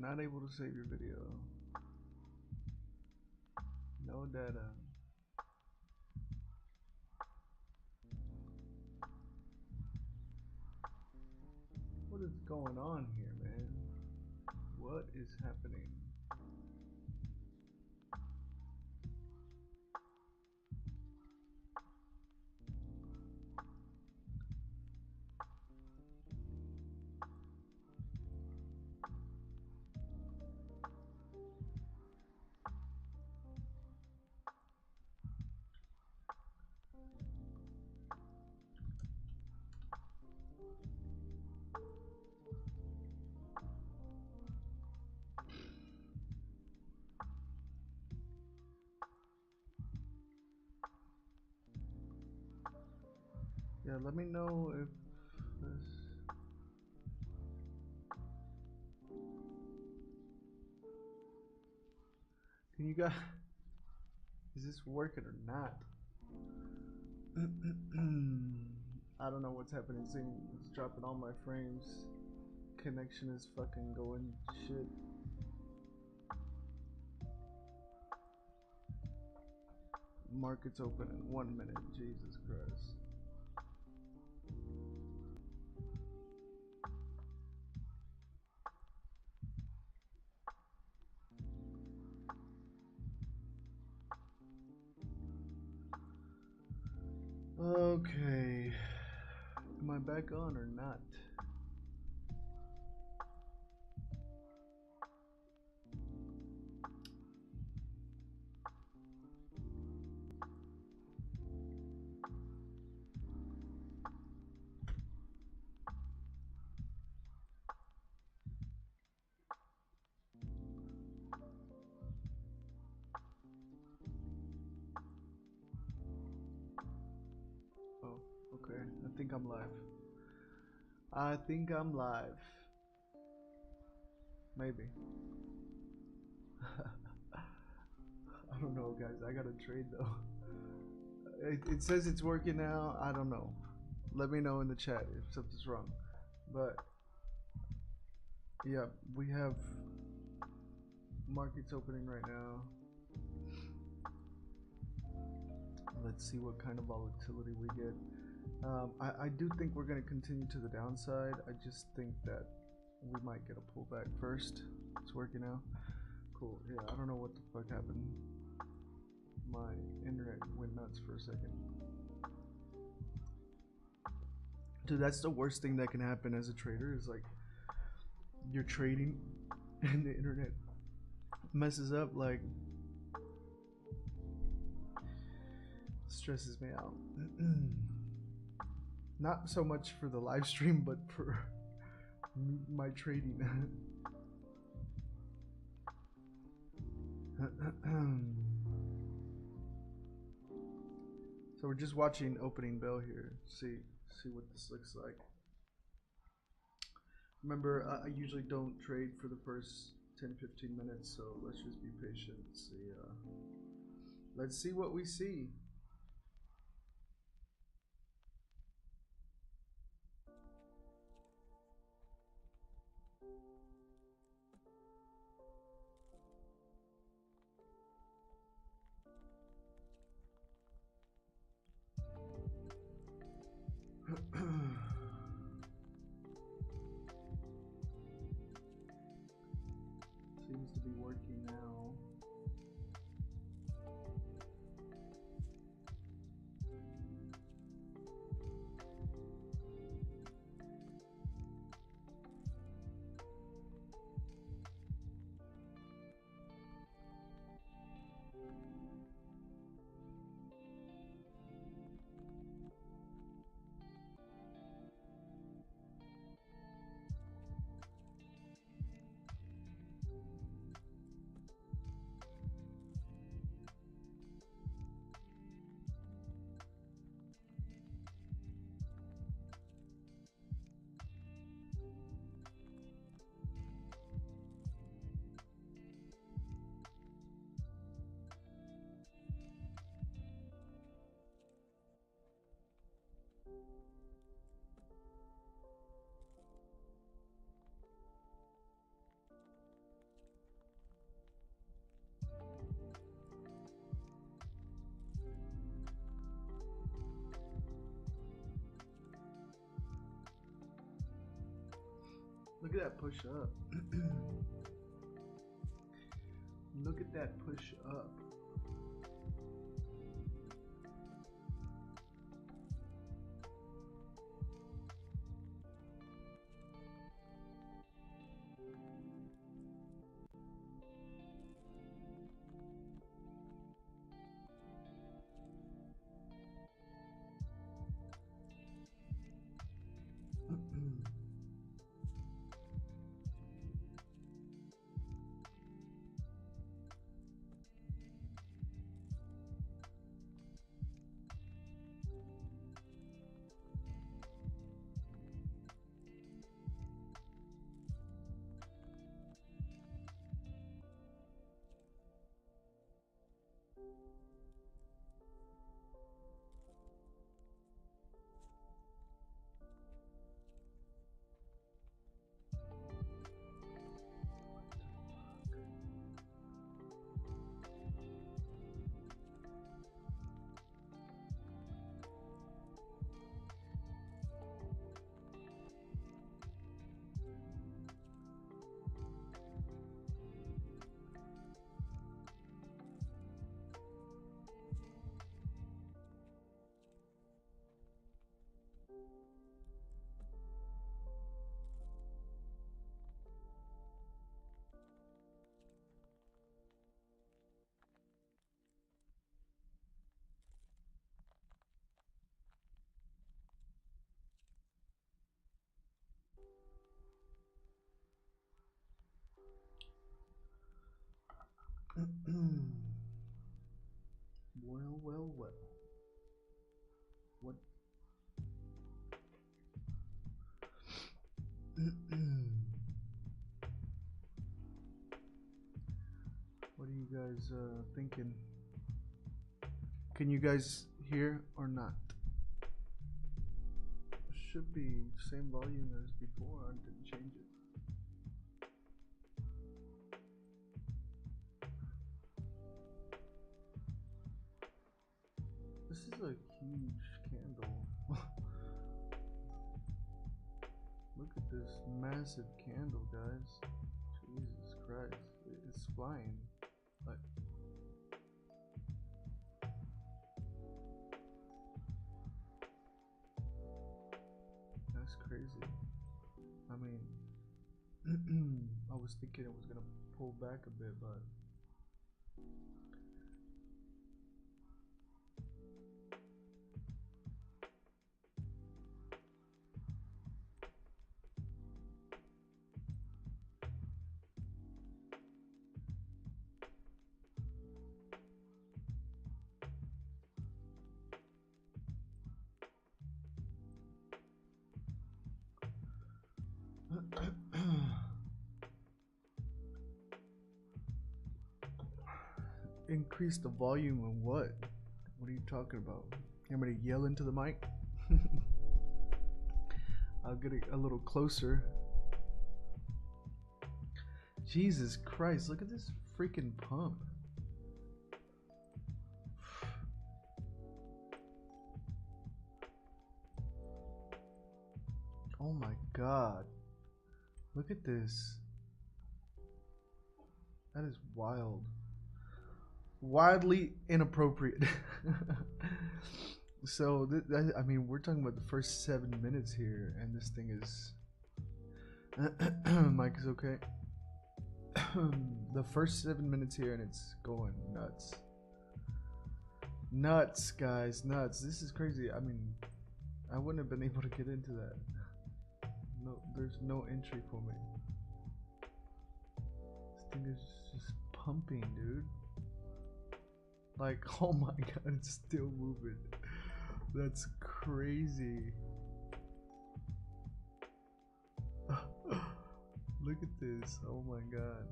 not able to save your video. No data. What is going on here, man? What is happening? Yeah, let me know if this... Can you guys... Is this working or not? I don't know what's happening. It's dropping all my frames. Connection is fucking going shit. Market's open in 1 minute. Jesus Christ. Okay. Am I back on or not? Oh, okay. I think I'm live. I think I'm live. Maybe. I don't know, guys. I gotta trade though. It says it's working now. I don't know. Let me know in the chat if something's wrong. But yeah, we have markets opening right now. Let's see what kind of volatility we get. I do think we're going to continue to the downside. I just think that we might get a pullback first. It's working now. Cool. Yeah, I don't know what the fuck happened. My internet went nuts for a second. Dude, that's the worst thing that can happen as a trader, is like you're trading and the internet messes up. Like, stresses me out. Not so much for the live stream, but for my trading. So we're just watching opening bell here. See what this looks like. Remember, I usually don't trade for the first 10-15 minutes, so let's just be patient. Let's see what we see. Seems to be working now. Look at that push up. Look at that push up. Well. What? What are you guys thinking? Can you guys hear or not? Should be same volume as before. I didn't change it. This is a huge candle. Look at this massive candle, guys. Jesus Christ. It's flying. Like, that's crazy. I mean, I was thinking it was gonna pull back a bit, but increase the volume of what? What are you talking about? I'm gonna yell into the mic. I'll get a little closer. Jesus Christ, look at this freaking pump. Oh my God. Look at this. That is wild. Wildly inappropriate. So, I mean, we're talking about the first 7 minutes here, and this thing is... Mike is okay. The first 7 minutes here, and it's going nuts. Nuts, guys, nuts. This is crazy. I mean, I wouldn't have been able to get into that. No, there's no entry for me. This thing is just pumping, dude. Like, oh my God, it's still moving. That's crazy. Look at this. Oh my God.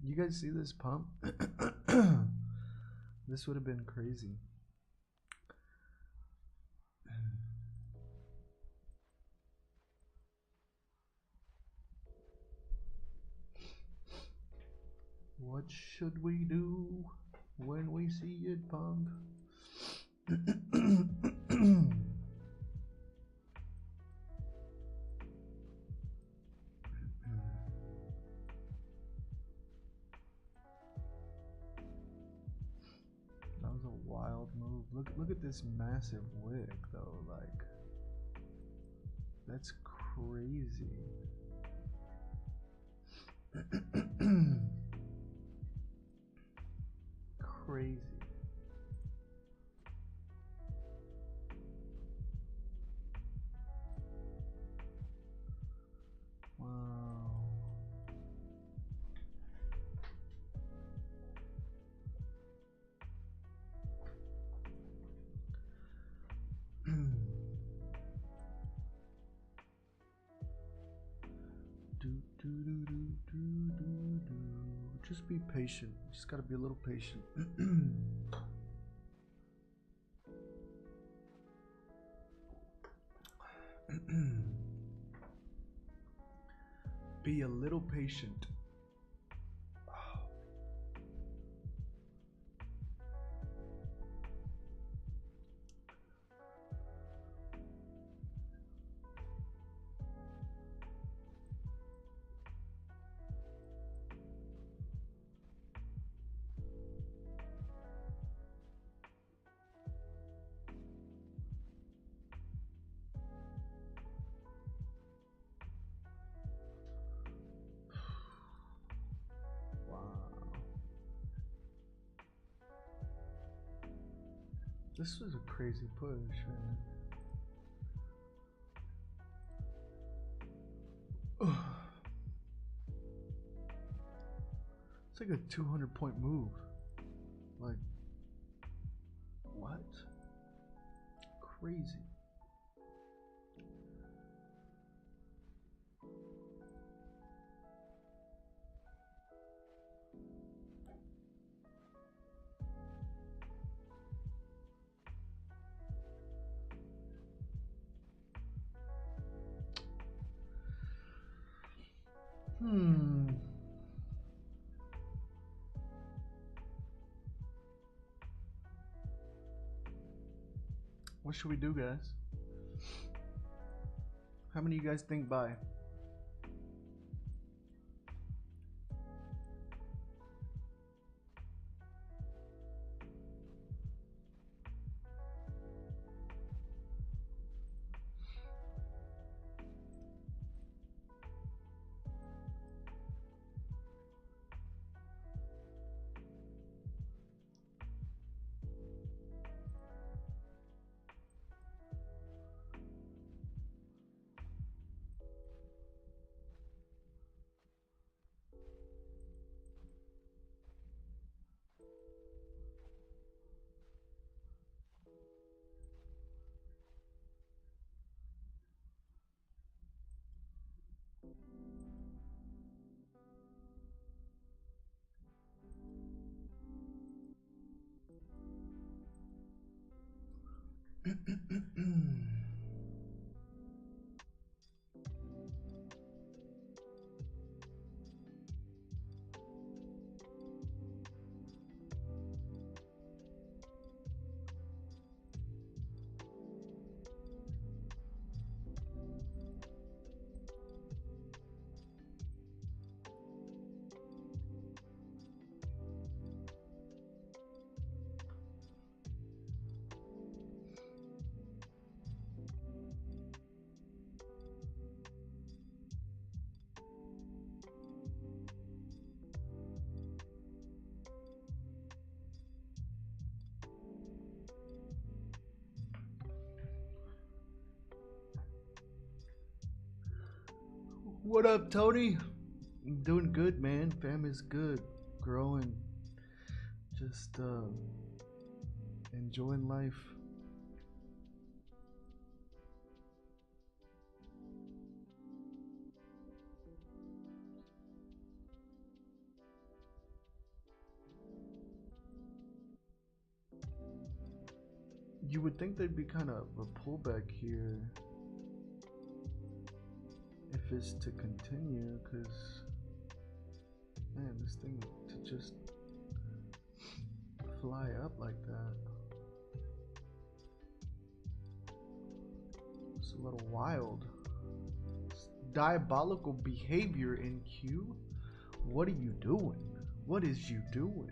You guys see this pump? This would have been crazy. What should we do when we see it pump? That was a wild move. Look at this massive wick though, like that's crazy. Crazy. Wow. Just be patient. Just gotta be a little patient. Be a little patient. This was a crazy push, man. It's like a 200-point move. Like, what? Crazy. What should we do, guys? How many of you guys think buy? What up, Tony? I'm doing good, man. Fam is good. Growing. Just enjoying life. You would think there'd be kind of a pullback here if it's to continue, because Man, this thing to just fly up like that. It's a little wild. It's diabolical behavior in Q. What are you doing? What is you doing?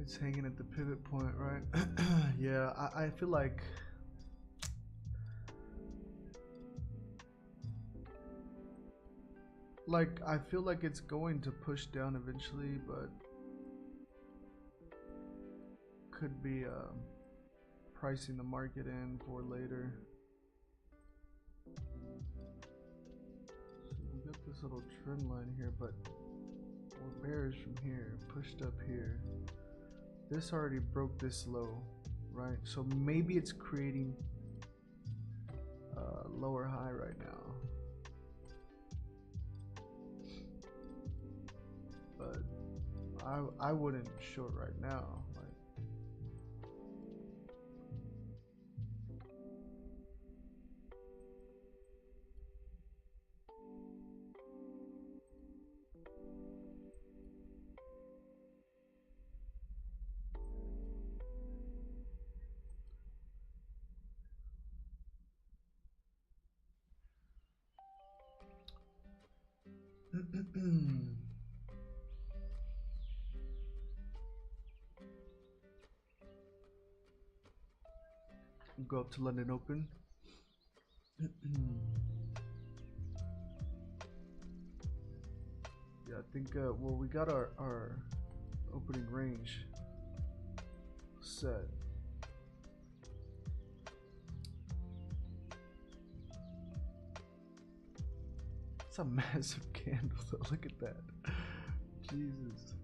It's hanging at the pivot point, right? Yeah, I feel like I feel like it's going to push down eventually, but could be pricing the market in for later. So we got this little trend line here, but we're bearish from here, pushed up here. This already broke this low, right? So maybe it's creating a lower high right now. But I wouldn't short right now. Like, go up to London Open. Yeah, I think well, we got our opening range set. It's a massive candle though. Look at that. Jesus.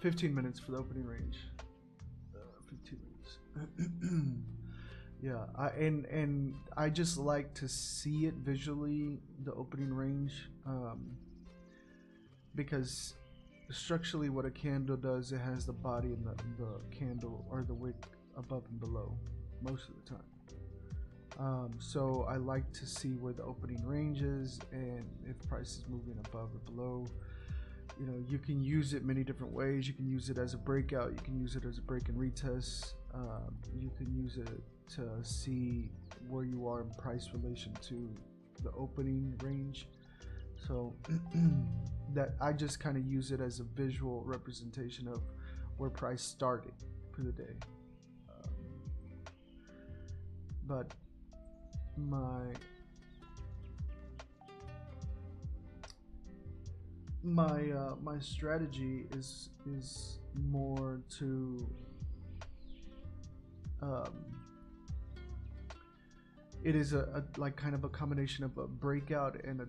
$15 minutes for the opening range. 15 minutes. Yeah, and I just like to see it visually, the opening range, because structurally what a candle does, it has the body and the candle or the wick above and below most of the time. So I like to see where the opening range is and if price is moving above or below. You know, you can use it many different ways. You can use it as a breakout. You can use it as a break and retest. You can use it to see where you are in price relation to the opening range. So that I just kind of use it as a visual representation of where price started for the day. But my strategy is more to it is a like kind of a combination of a breakout and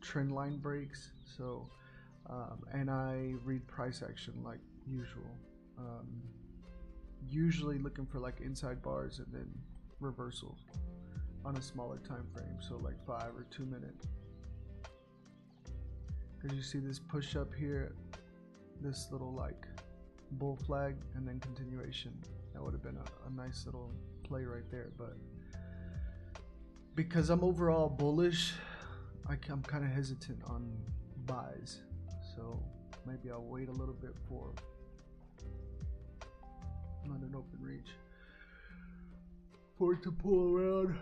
trend line breaks. So and I read price action like usual, usually looking for like inside bars and then reversals on a smaller time frame, so like 5 or 2 minute. Because you see this push up here, this little like bull flag, and then continuation. That would have been a nice little play right there. But because I'm overall bullish, I'm kind of hesitant on buys. So maybe I'll wait a little bit for London Open reach for it to pull around.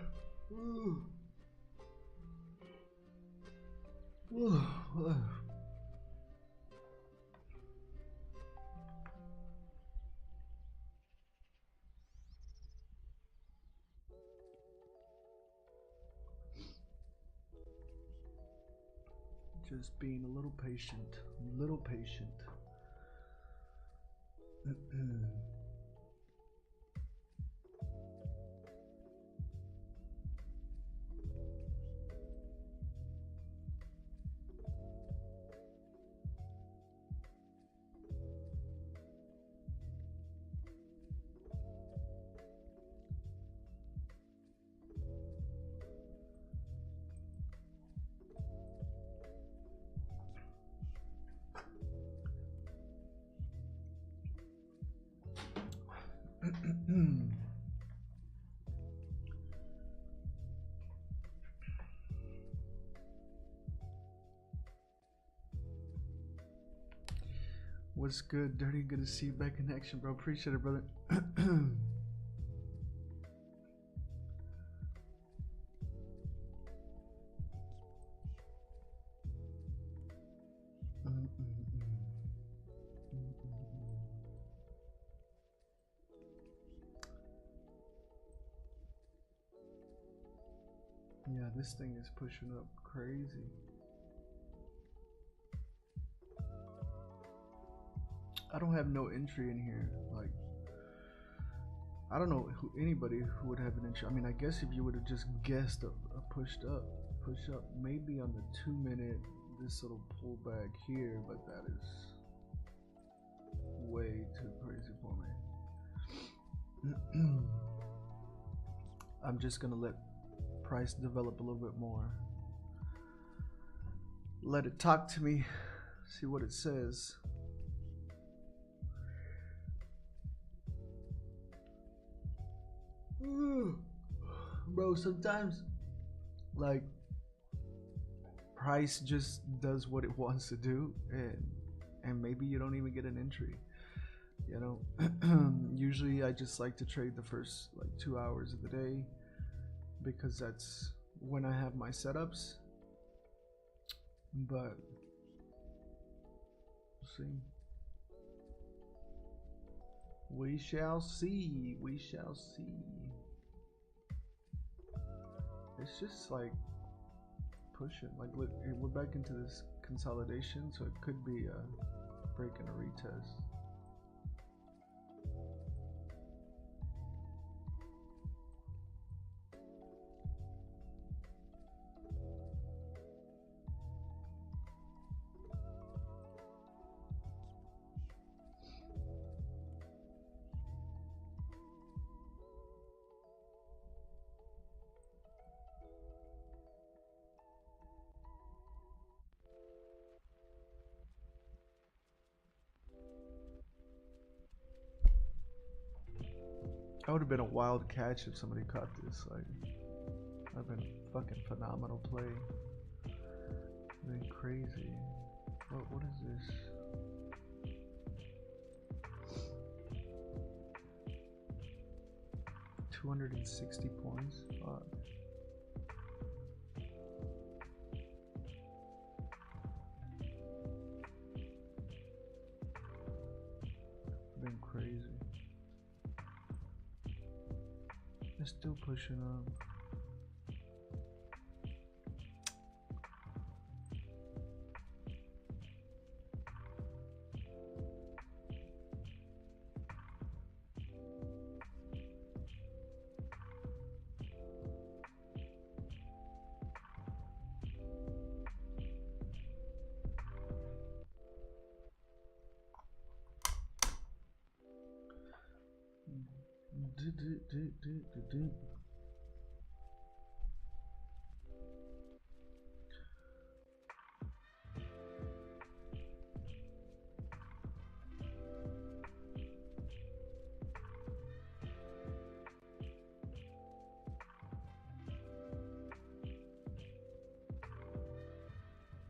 Just being a little patient, little patient. What's good, Dirty? Good to see you back in action, bro. Appreciate it, brother. Yeah, this thing is pushing up crazy. I don't have no entry in here. Like, I don't know anybody who would have an entry. I mean, I guess if you would have just guessed a push up, maybe on the 2 minute, this little pullback here, but that is way too crazy for me. I'm just gonna let price develop a little bit more. Let it talk to me, see what it says. Bro, sometimes like price just does what it wants to do, and maybe you don't even get an entry, you know. Usually I just like to trade the first like 2 hours of the day because that's when I have my setups, but we'll see. We shall see. We shall see. It's just like pushing. Like, look, we're back into this consolidation, so it could be a break and a retest. That would have been a wild catch if somebody caught this. Like, that'd been a fucking phenomenal play. Been crazy. What is this? $260 points. Fuck. Been crazy. It's still pushing up.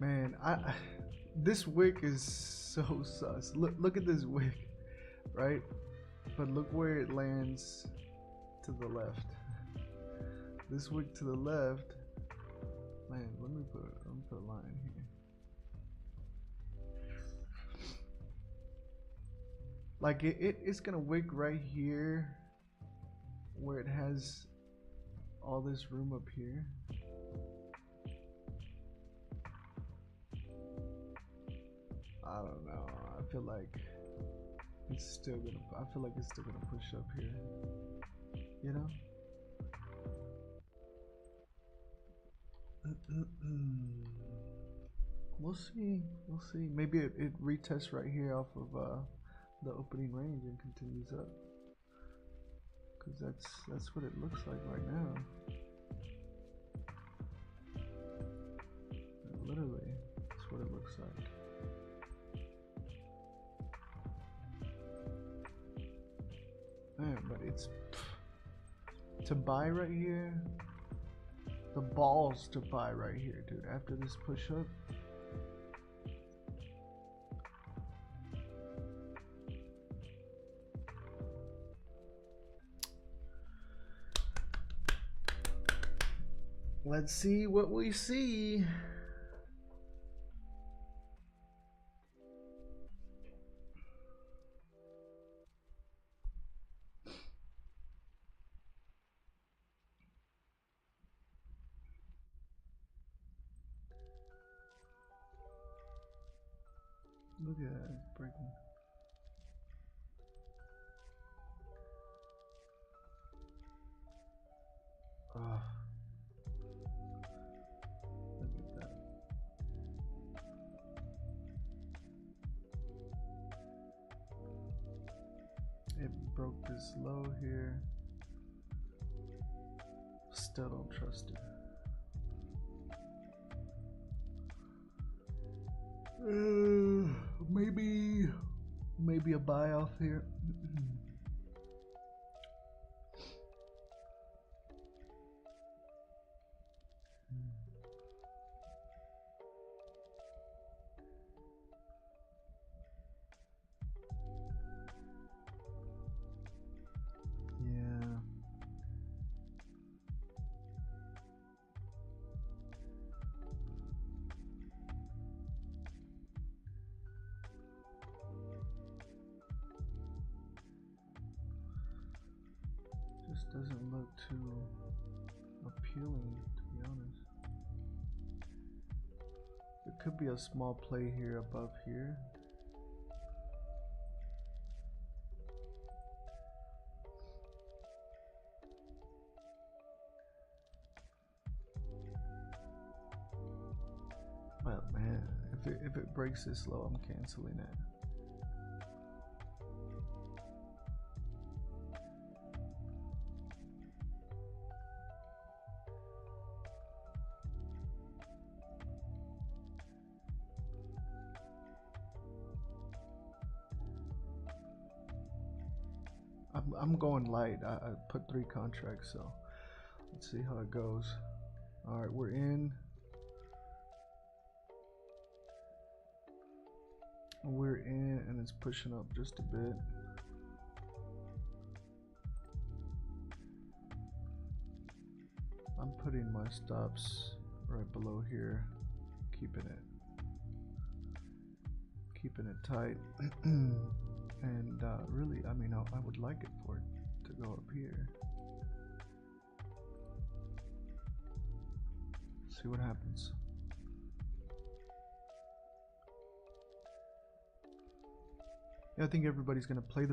Man, this wick is so sus. Look at this wick, right? But look where it lands to the left. This wick to the left. Man, let me put a line here. Like it's gonna wick right here where it has all this room up here. I don't know. I feel like it's still gonna. I feel like it's still gonna push up here. You know. We'll see. We'll see. Maybe it retests right here off of the opening range and continues up. Cause that's what it looks like right now. Literally, that's what it looks like. Man, but it's to buy right here. The balls to buy right here, dude. After this push up. Let's see what we see. Look at that, it's breaking. Look at that. It broke this low here. Still don't trust it. Maybe a buy off here. Yeah. Just doesn't look too appealing, to be honest. There could be a small play here above here. Well, man, if it breaks this low, I'm canceling it. I'm going light. I put 3 contracts, so let's see how it goes. All right, we're in. We're in, and it's pushing up just a bit. I'm putting my stops right below here, keeping it tight. And really, I mean, I would like it for it to go up here. See what happens. Yeah, I think everybody's gonna play the